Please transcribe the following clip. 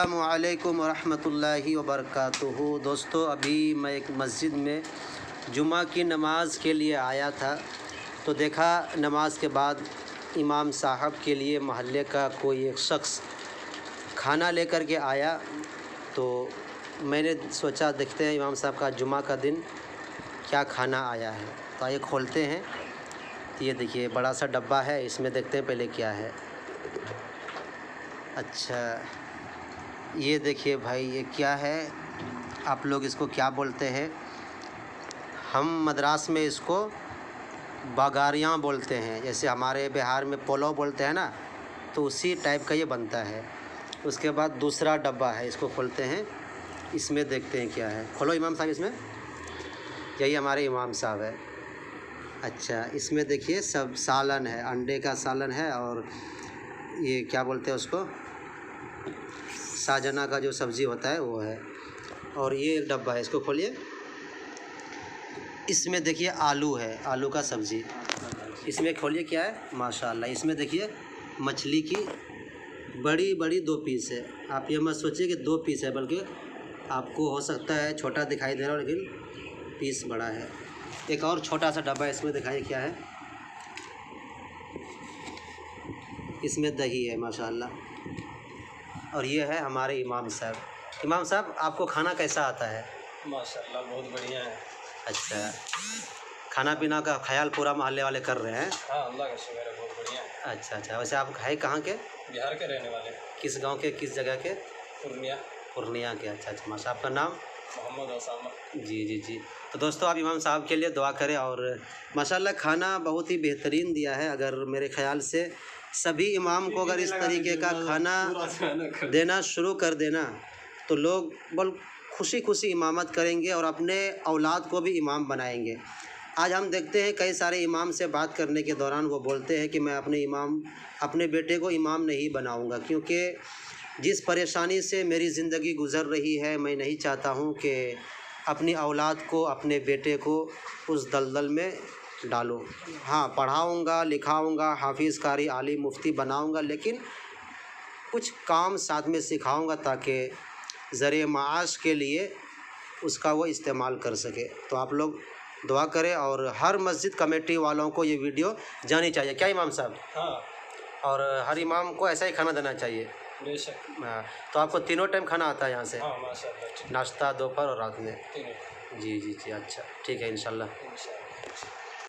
अस्सलामुअलैकुम वरहमतुल्लाहि वबरकातुहू। दोस्तों, अभी मैं एक मस्जिद में जुमा की नमाज़ के लिए आया था, तो देखा नमाज के बाद इमाम साहब के लिए महल्ले का कोई एक शख्स खाना लेकर के आया। तो मैंने सोचा देखते हैं इमाम साहब का जुमा का दिन क्या खाना आया है। तो आइए खोलते हैं। तो ये देखिए बड़ा सा डब्बा है, इसमें देखते हैं पहले क्या है। अच्छा, ये देखिए भाई, ये क्या है, आप लोग इसको क्या बोलते हैं? हम मद्रास में इसको बगारियाँ बोलते हैं, जैसे हमारे बिहार में पुलाव बोलते हैं ना, तो उसी टाइप का ये बनता है। उसके बाद दूसरा डब्बा है, इसको खोलते हैं। इसमें देखते हैं क्या है। खोलो इमाम साहब, इसमें यही हमारे इमाम साहब है। अच्छा, इसमें देखिए सब सालन है, अंडे का सालन है, और ये क्या बोलते हैं उसको, साजना का जो सब्ज़ी होता है वो है। और ये एक डब्बा है, इसको खोलिए। इसमें देखिए आलू है, आलू का सब्ज़ी। इसमें खोलिए क्या है, माशाल्लाह। इसमें देखिए मछली की बड़ी बड़ी 2 पीस है। आप ये मत सोचिए कि 2 पीस है, बल्कि आपको हो सकता है छोटा दिखाई दे रहा हो, लेकिन पीस बड़ा है। एक और छोटा सा डब्बा है, इसमें दिखाइए क्या है। इसमें दही है माशाल्लाह। और ये है हमारे इमाम साहब। इमाम साहब, आपको खाना कैसा आता है? माशाल्लाह बहुत बढ़िया है। अच्छा, खाना पीना का ख्याल पूरा मोहल्ले वाले कर रहे हैं? हाँ, अल्लाह का शुक्र है, बहुत बढ़िया है। अच्छा, वैसे आप है कहाँ के? बिहार के रहने वाले। किस गांव के, किस जगह के? पूर्णिया। पूर्णिया के। अच्छा, माशा। आपका नाम? मोहम्मद ओसामा। जी। तो दोस्तों, आप इमाम साहब के लिए दुआ करें। और माशाल्लाह खाना बहुत ही बेहतरीन दिया है। अगर मेरे ख़्याल से सभी इमाम को अगर इस तरीके का खाना देना शुरू कर देना, तो लोग बल खुशी खुशी इमामत करेंगे और अपने औलाद को भी इमाम बनाएंगे। आज हम देखते हैं कई सारे इमाम से बात करने के दौरान वो बोलते हैं कि मैं अपने बेटे को इमाम नहीं बनाऊंगा, क्योंकि जिस परेशानी से मेरी ज़िंदगी गुज़र रही है, मैं नहीं चाहता हूं कि अपनी औलाद को, अपने बेटे को उस दलदल में डालूं। हाँ, पढ़ाऊंगा, लिखाऊंगा, हाफिज़, कारी, आलिम, मुफ्ती बनाऊंगा, लेकिन कुछ काम साथ में सिखाऊंगा ताकि ज़रिए माश के लिए उसका वो इस्तेमाल कर सके। तो आप लोग दुआ करें, और हर मस्जिद कमेटी वालों को ये वीडियो जानी चाहिए। क्या इमाम साहब? हाँ, और हर इमाम को ऐसा ही खाना देना चाहिए। बेशक। हाँ, तो आपको तीनों टाइम खाना आता है यहाँ से? हाँ माशाल्लाह। नाश्ता, दोपहर और रात में? तीनों। जी। अच्छा, ठीक है, इंशाल्लाह।